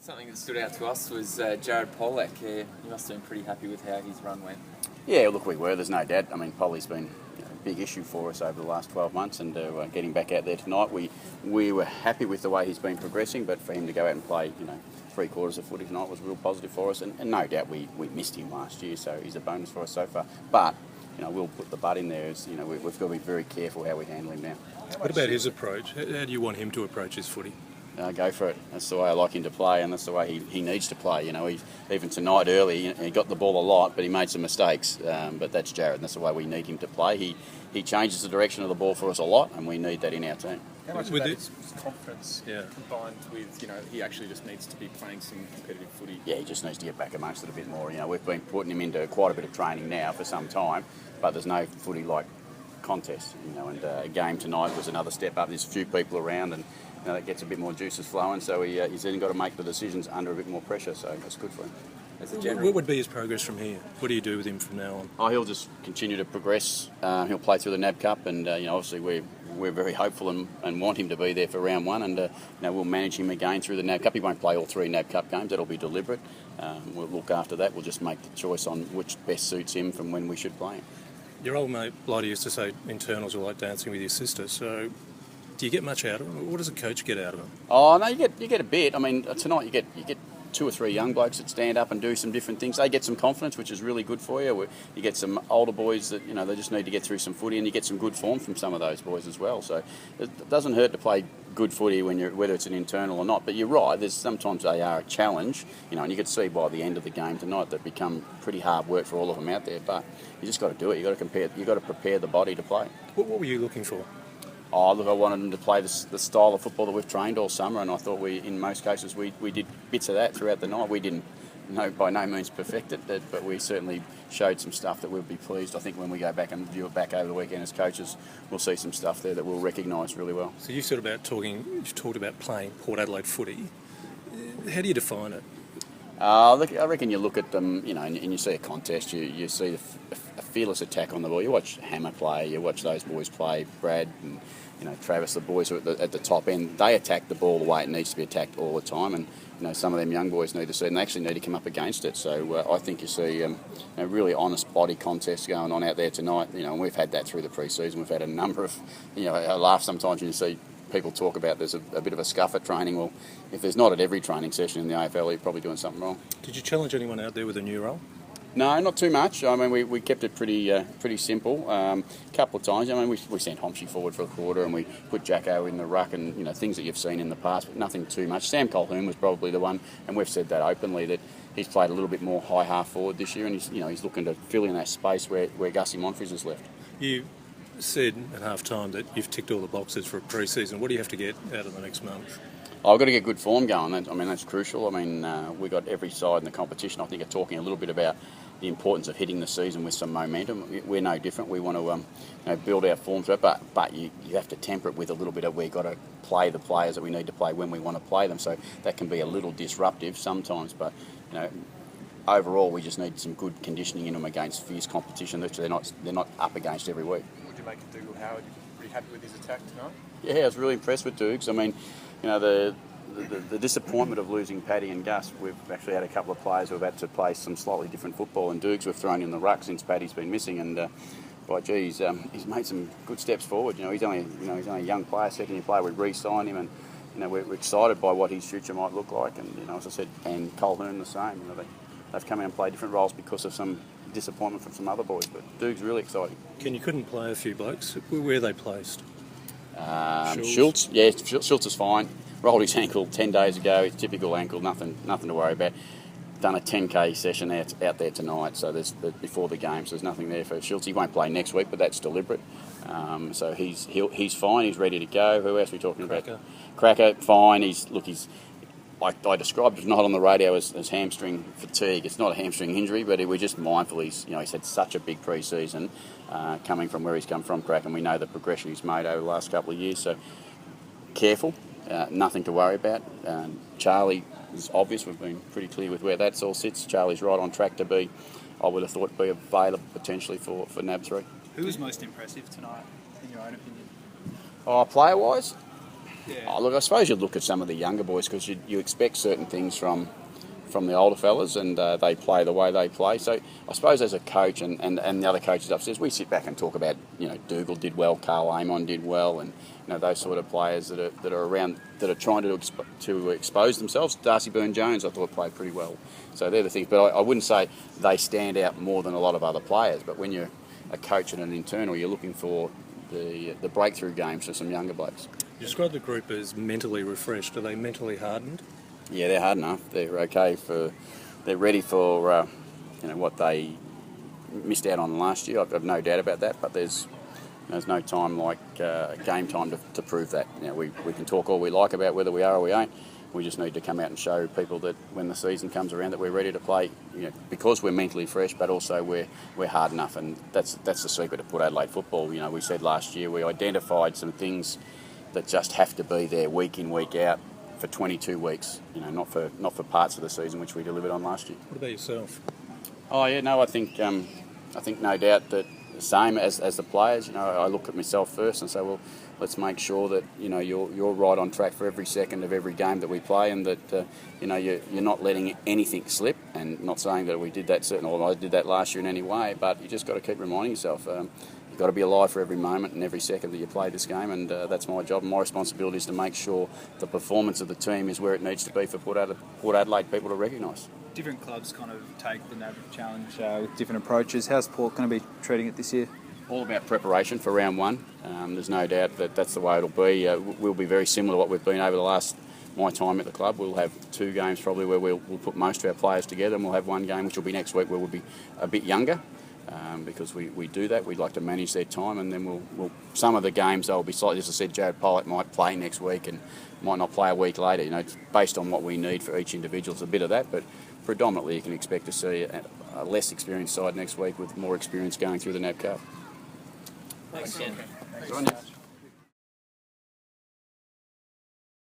Something that stood out to us was Jared Polec. You must have been pretty happy with how his run went. Yeah, look, we were. There's no doubt. I mean, Polly's been a big issue for us over the last 12 months, and getting back out there tonight, we were happy with the way he's been progressing. But for him to go out and play, three-quarters of footy tonight was real positive for us, and no doubt we missed him last year, so he's a bonus for us so far. But we'll put the butt in there. As we've got to be very careful how we handle him now. What about his approach? How do you want him to approach his footy? Go for it. That's the way I like him to play, and that's the way he needs to play. Even tonight early, he got the ball a lot, but he made some mistakes. But that's Jared, and that's the way we need him to play. He changes the direction of the ball for us a lot, and we need that in our team. How much of that is confidence combined with, he actually just needs to be playing some competitive footy? Yeah, he just needs to get back amongst it a bit more. We've been putting him into quite a bit of training now for some time, but there's no footy like contest, and a game tonight was another step up. There's a few people around, and that gets a bit more juices flowing, so he's then got to make the decisions under a bit more pressure, so that's good for him. What would be his progress from here? What do you do with him from now on? He'll just continue to progress. He'll play through the NAB Cup, and obviously we're very hopeful and want him to be there for round one, and we'll manage him again through the NAB Cup. He won't play all three NAB Cup games. That'll be deliberate. We'll look after that. We'll just make the choice on which best suits him from when we should play him. Your old mate Blighty used to say internals are like dancing with your sister, so do you get much out of him? What does a coach get out of him? Oh no, you get a bit. I mean, tonight you get 2 or 3 young blokes that stand up and do some different things. They get some confidence, which is really good for you. You get some older boys that they just need to get through some footy, and you get some good form from some of those boys as well. So it doesn't hurt to play good footy whether it's an internal or not. But you're right. There's sometimes they are a challenge, and you could see by the end of the game tonight that become pretty hard work for all of them out there. But you just got to do it. You got to prepare the body to play. What were you looking for? Oh, look, I wanted them to play the style of football that we've trained all summer, and I thought in most cases, we did bits of that throughout the night. We didn't, by no means perfect it, but we certainly showed some stuff that we'll be pleased. I think when we go back and view it back over the weekend as coaches, we'll see some stuff there that we'll recognise really well. So you've talked about playing Port Adelaide footy. How do you define it? Look, I reckon you look at them, and you see a contest, you see a fearless attack on the ball. You watch Hammer play, you watch those boys play, Brad and Travis, the boys who are at the top end. They attack the ball the way it needs to be attacked all the time, and some of them young boys need to see, and they actually need to come up against it. So I think you see a really honest body contest going on out there tonight. And we've had that through the pre-season. We've had a number of, I laugh sometimes when you see people talk about there's a bit of a scuff at training. Well, if there's not at every training session in the AFL, you're probably doing something wrong. Did you challenge anyone out there with a new role? No, not too much. I mean, we kept it pretty simple. A couple of times, we sent Homsey forward for a quarter, and we put Jacko in the ruck, and things that you've seen in the past, but nothing too much. Sam Colquhoun was probably the one, and we've said that openly, that he's played a little bit more high half forward this year, and he's looking to fill in that space where Gussie Monfils has left. You said at half time that you've ticked all the boxes for a pre-season. What do you have to get out of the next month? I've got to get good form going. That's crucial. We've got every side in the competition, I think, are talking a little bit about the importance of hitting the season with some momentum. We're no different. We want to build our form through it, but you have to temper it with a little bit of, we've got to play the players that we need to play when we want to play them. So that can be a little disruptive sometimes, but overall we just need some good conditioning in them against fierce competition that they're not up against every week. Would you make it Dougal Howard? You're pretty happy with his attack tonight? Yeah, I was really impressed with Dukes. The disappointment of losing Paddy and Gus, we've actually had a couple of players who have had to play some slightly different football, and Dukes we've thrown in the ruck since Paddy's been missing, and he's made some good steps forward. He's only a young player, second-year player. We re-signed him, and we're excited by what his future might look like. And as I said, and Colquhoun the same. They've come in and played different roles because of some disappointment from some other boys, but Dukes really exciting. Ken, you couldn't play a few blokes. Where are they placed? Schultz, yeah, Schultz is fine. Rolled his ankle 10 days ago. His typical ankle, nothing to worry about. Done a 10k session out there tonight, so there's before the game, so there's nothing there for Schultz. He won't play next week, but that's deliberate. So he's fine. He's ready to go. Who else are we talking about? Cracker, fine. I described it not on the radio as hamstring fatigue. It's not a hamstring injury, but we're just mindful. He's had such a big pre-season coming from where he's come from, Cracker, and we know the progression he's made over the last couple of years. So careful. Nothing to worry about. Charlie is obvious. We've been pretty clear with where that all sits. Charlie's right on track to be, I would have thought, be available potentially for NAB 3. Who was most impressive tonight, in your own opinion? Player-wise? Oh, look, I suppose you look at some of the younger boys because you expect certain things from the older fellas, and they play the way they play. So I suppose as a coach and the other coaches upstairs, we sit back and talk about, Dougal did well, Carl Amon did well, and those sort of players that are around that are trying to expose themselves. Darcy Byrne-Jones, I thought, played pretty well. So they're the things. But I wouldn't say they stand out more than a lot of other players. But when you're a coach and an internal, you're looking for the breakthrough games for some younger blokes. You describe the group as mentally refreshed. Are they mentally hardened? Yeah, they're hard enough. They're okay they're ready for what they missed out on last year. I've no doubt about that. But there's no time like game time to prove that. We can talk all we like about whether we are or we ain't. We just need to come out and show people that when the season comes around that we're ready to play. Because we're mentally fresh, but also we're hard enough, and that's the secret of Port Adelaide football. We said last year we identified some things that just have to be there week in, week out for 22 weeks. Not for parts of the season, which we delivered on last year. What about yourself? Oh yeah, no, I think no doubt that the same as the players. I look at myself first and say, well, let's make sure that you're right on track for every second of every game that we play, and that you're not letting anything slip. And not saying that we did that I did that last year in any way, but you just got to keep reminding yourself. You've got to be alive for every moment and every second that you play this game, and that's my job. My responsibility is to make sure the performance of the team is where it needs to be for Port Adelaide people to recognise. Different clubs kind of take the NAB Challenge with different approaches. How's Port going to be treating it this year? All about preparation for round one. There's no doubt that that's the way it'll be. We'll be very similar to what we've been over my time at the club. We'll have 2 games probably where we'll put most of our players together, and we'll have 1 game which will be next week where we'll be a bit younger. Because we do that, we'd like to manage their time, and then we'll some of the games they'll be slightly, as I said, Jared Polec might play next week and might not play a week later. It's based on what we need for each individual. It's a bit of that, but predominantly you can expect to see a less experienced side next week with more experience going through the NAB Cup. Thanks again. Thanks very much.